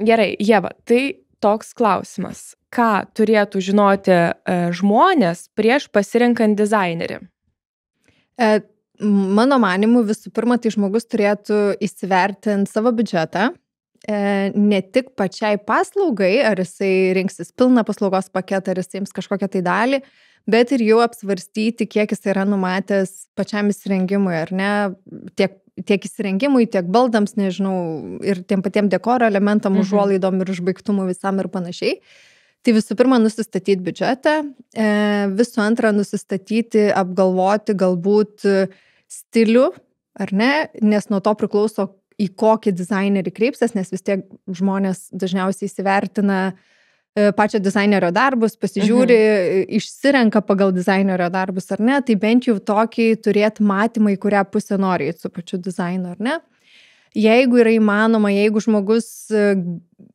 Gerai, Ieva, tai toks klausimas. Ką turėtų žinoti žmonės prieš pasirinkant dizainerį? Mano manimu, visų pirma, tai žmogus turėtų įsivertinti savo biudžetą, ne tik pačiai paslaugai, ar jisai rinksis pilną paslaugos paketą, ar jisai ims kažkokią tai dalį, bet ir jau apsvarstyti, kiek jis yra numatęs pačiam įsirengimui, ar ne, tiek įsirengimui, tiek baldams, nežinau, ir tiem patiem dekoro elementam, užuolaidom ir užbaigtumui visam ir panašiai. Tai visų pirma, nusistatyti biudžetą, visų antra, nusistatyti, apgalvoti galbūt stilių, ar ne, nes nuo to priklauso, į kokį dizainerį kreipsies, nes vis tiek žmonės dažniausiai įsivertina pačio dizainerio darbus, pasižiūri, išsirenka pagal dizainerio darbus, ar ne, tai bent jau tokį turėti matymą, į kurią pusę nori su pačiu dizainu, ar ne. Jeigu yra įmanoma, jeigu žmogus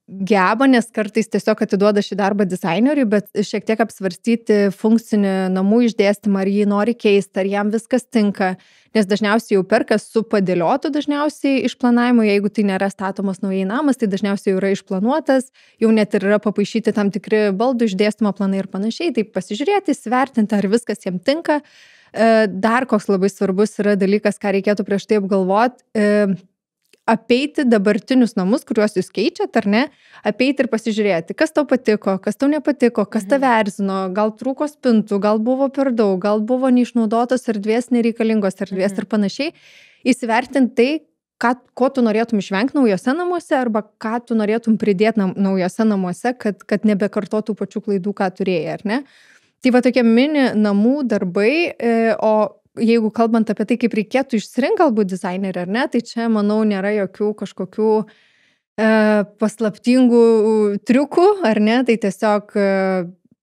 geba, nes kartais tiesiog atiduoda šį darbą dizaineriui, bet šiek tiek apsvarstyti funkcinį namų išdėstymą, ar jį nori keisti, ar jam viskas tinka, nes dažniausiai jau perka su padėliotu dažniausiai išplanavimu, jeigu tai nėra statomas naujai namas, tai dažniausiai jau yra išplanuotas, jau net ir yra papaišyti tam tikri baldų išdėstymo planai ir panašiai, tai pasižiūrėti, įsivertinti, ar viskas jam tinka. Dar koks labai svarbus yra dalykas, ką reikėtų prieš tai apgalvoti, apeiti dabartinius namus, kuriuos jūs keičiat, ar ne, apeiti ir pasižiūrėti, kas tau patiko, kas tau nepatiko, kas tave erzino, gal trūko spintų, gal buvo per daug, gal buvo neišnaudotos erdvės, nereikalingos erdvės ir panašiai. Įsivertinti tai, ko tu norėtum išvengti naujose namuose arba ką tu norėtum pridėti naujose namuose, kad nebekartotų pačių klaidų, ką turėjai, ar ne. Tai va tokie mini namų darbai, o jeigu kalbant apie tai, kaip reikėtų išsirinkti galbūt dizainerį, ar ne, tai čia, manau, nėra jokių kažkokių paslaptingų triukų, ar ne, tai tiesiog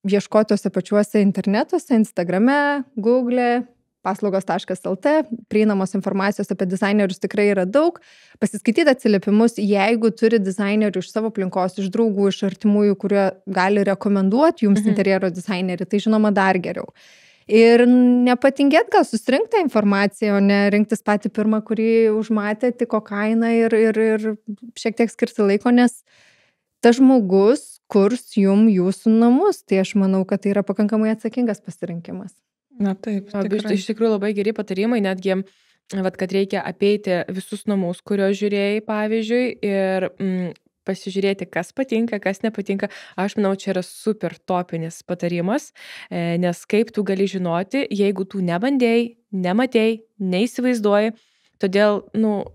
ieškotose pačiuose internetuose, Instagrame, Google, paslaugos.lt, prieinamos informacijos apie dizainerius tikrai yra daug, pasiskaityti atsiliepimus, jeigu turi dizainerių iš savo aplinkos, iš draugų, iš artimųjų, kurie gali rekomenduoti jums interjero dizainerį, tai žinoma dar geriau. Ir nepatingėt gal susirinkti tą informaciją, o ne rinktis patį pirmą, kurį užmatė, tiko kainą ir šiek tiek skirti laiko, nes tas žmogus kurs jūsų namus. Tai aš manau, kad tai yra pakankamai atsakingas pasirinkimas. Na taip, iš tikrųjų labai geri patarimai, netgi, kad reikia apeiti visus namus, kuriuos žiūrėjai, pavyzdžiui, ir pasižiūrėti, kas patinka, kas nepatinka. Aš manau, čia yra super topinis patarimas, nes kaip tu gali žinoti, jeigu tu nebandėjai, nematėjai, neįsivaizduoji. Todėl,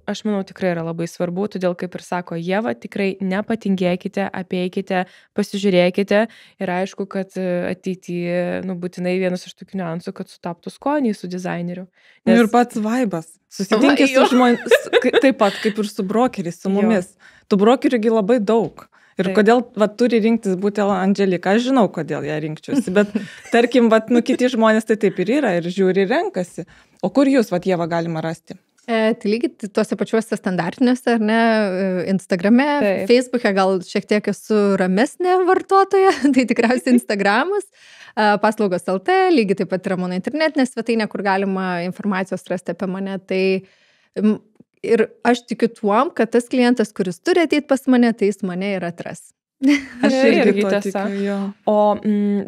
aš manau, tikrai yra labai svarbu, todėl, kaip ir sako Ieva, tikrai nepatingėkite, apeikite, pasižiūrėkite ir aišku, kad ateityje, būtinai vienas iš tokių niuansų, kad sutaptų skoniai su dizaineriu. Ir pats vaibas. Susitinkė su žmonėmis, taip pat kaip ir su brokeriais, su mumis. Tų brokerių labai daug. Ir kodėl turi rinktis būtent Andželika, aš žinau, kodėl ją rinkčiausi, bet tarkim, kiti žmonės tai taip ir yra, ir žiūri, renkasi. O kur jūs, Ieva, galima rasti? Tai lygiai tuose pačiuose standartiniuose, ar ne, Instagrame, Facebook'e gal šiek tiek esu ramesnė vartotoja, tai tikriausiai Instagramas, paslaugos.lt, lygiai taip pat yra mano internetinė svetainė, kur galima informacijos rasti apie mane. Tai ir aš tikiu tuom, kad tas klientas, kuris turi ateiti pas mane, tai jis mane ir atras. Aš irgi tiesa. O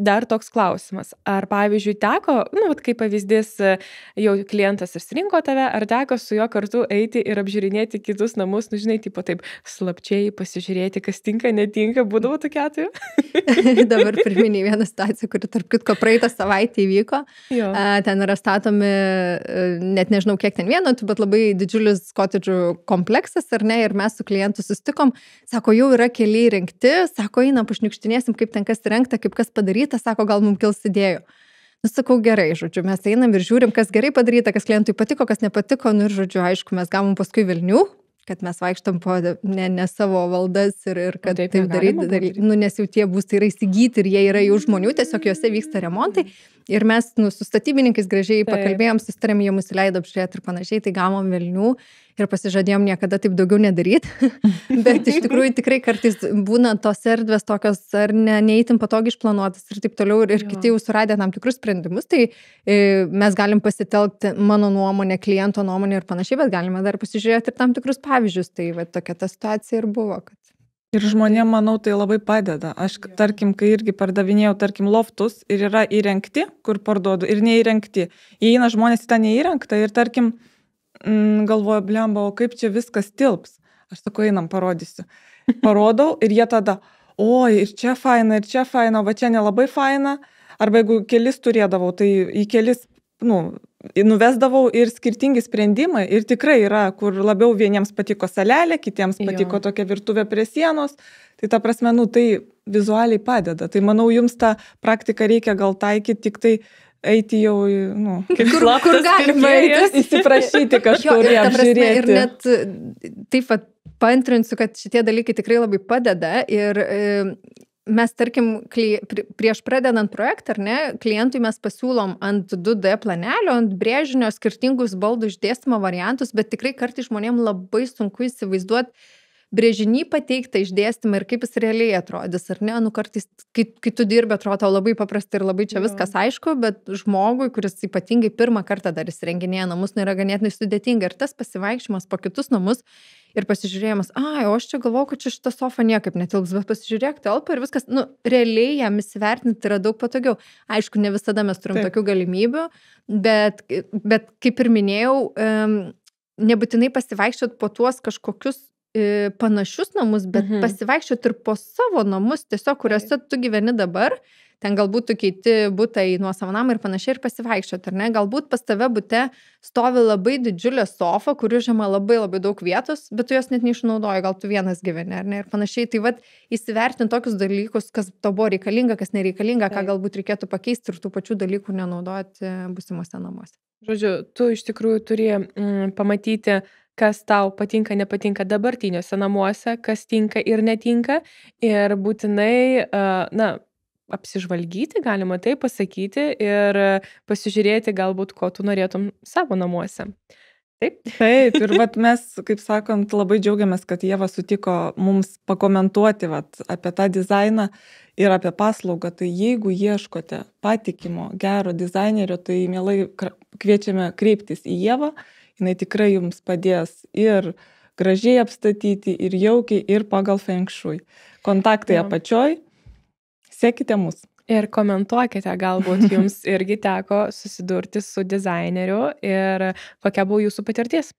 dar toks klausimas, ar pavyzdžiui teko, kaip pavyzdys, jau klientas išsirinko tave, ar teko su juo kartu eiti ir apžiūrinėti kitus namus, žinai, taip slapčiai pasižiūrėti, kas tinka, netinka, būdavo tokia atveju? Dabar priminėjau vieną situaciją, kuri tarp kitko praeitą savaitę įvyko. Ten yra statomi, net nežinau kiek ten vienetų, bet labai didžiulis kotedžų kompleksas, ar ne, ir mes su klientu susitikom, sako, jau yra keliai rinkti, sako, einam, pašniukštinėsim, kaip ten kas įrengta, kaip kas padaryta, sako, gal mums kils idėjų. Sakau, gerai, žodžiu, mes einam ir žiūrim, kas gerai padaryta, kas klientui patiko, kas nepatiko, ir žodžiu, aišku, mes gavom paskui velnių, kad mes vaikštam po ne savo valdas ir kad taip daryti, nes jau tie būstai yra įsigyti ir jie yra jau žmonių, tiesiog juose vyksta remontai. Ir mes su statybininkais gražiai pakalbėjom, susitarėm, jie mus įleido apžiūrėti ir panašiai, tai gavom velnių ir pasižadėjom niekada taip daugiau nedaryti. Bet iš tikrųjų tikrai kartais būna tos erdvės tokios ar neįtin patogiai išplanuotas ir taip toliau ir kiti jau suradę tam tikrus sprendimus, tai mes galim pasitelkti mano nuomonę, kliento nuomonę ir panašiai, bet galime dar pasižiūrėti ir tam tikrus pavyzdžius. Tai tokia ta situacija ir buvo, kad Ir žmonėm, manau, tai labai padeda. Aš, tarkim, kai irgi pardavinėjau, tarkim, loftus ir yra įrengti, kur parduodu, ir neįrengti. Įeina žmonės į tą neįrengtą ir, tarkim, galvoju, blemba, o kaip čia viskas tilps. Aš sakau, einam, parodysiu. Parodau ir jie tada, oi, ir čia faina, va čia nelabai faina. Arba jeigu kelis turėdavau, tai į kelis, nuvesdavau ir skirtingi sprendimai. Ir tikrai yra, kur labiau vieniems patiko salelė, kitiems patiko tokia virtuvė prie sienos. Tai ta prasme, tai vizualiai padeda. Tai manau, jums tą praktiką reikia gal taikyti, tik tai eiti jau, kur galima įsiprašyti kažkur apžiūrėti. Ir net taip pat paantrinsiu, kad šitie dalykai tikrai labai padeda ir mes, tarkim, prieš pradedant projektą, ar ne, klientui mes pasiūlom ant 2D planelio, ant brėžinio skirtingus baldų išdėstymo variantus, bet tikrai kartais žmonėm labai sunku įsivaizduoti brėžinį pateiktą išdėstymą ir kaip jis realiai atrodys, ar ne, kartais, kai tu dirbi, atrodo tau labai paprastai ir labai čia viskas aišku, bet žmogui, kuris ypatingai pirmą kartą dar įsirenginėja namus, yra ganėtinai sudėtinga ir tas pasivaikščiojimas po kitus namus ir pasižiūrėjimas, o aš čia galvoju, kad čia šita sofa niekaip netilps, bet pasižiūrėk, telpa ir viskas, realiai jam įsivertinti yra daug patogiau. Aišku, ne visada mes turim tokių galimybių, bet kaip ir minėjau, nebūtinai pasivaikščiot po tuos kažkokius panašius namus, bet pasivaikščiot ir po savo namus, tiesiog kuriuose tu gyveni dabar, ten galbūt tu keiti butą į nuosavą namą ir panašiai ir pasivaikščiot, ar ne? Galbūt pas tave bute stovi labai didžiulė sofa, kuri užima labai labai daug vietos, bet tu jos net neišnaudoji, gal tu vienas gyveni, ar ne? Ir panašiai, tai įsivertinti tokius dalykus, kas tau buvo reikalinga, kas nereikalinga, ką galbūt reikėtų pakeisti ir tų pačių dalykų nenaudoti būsimuose namuose. Žodžiu, tu iš tikrųjų turi pamatyti, kas tau patinka, nepatinka dabartiniuose namuose, kas tinka ir netinka ir būtinai, apsižvalgyti, galima tai pasakyti ir pasižiūrėti galbūt, ko tu norėtum savo namuose. Taip? Taip, ir mes, kaip sakant, labai džiaugiamės, kad Ieva sutiko mums pakomentuoti apie tą dizainą ir apie paslaugą. Tai jeigu ieškote patikimo, gero dizainerio, tai mielai kviečiame kreiptis į Ievą. Jinai tikrai jums padės ir gražiai apstatyti, ir jaukiai, ir pagal feng shui. Kontaktai apačioj. Sekite mus. Ir komentuokite, galbūt jums irgi teko susidurti su dizaineriu ir kokia buvo jūsų patirtis.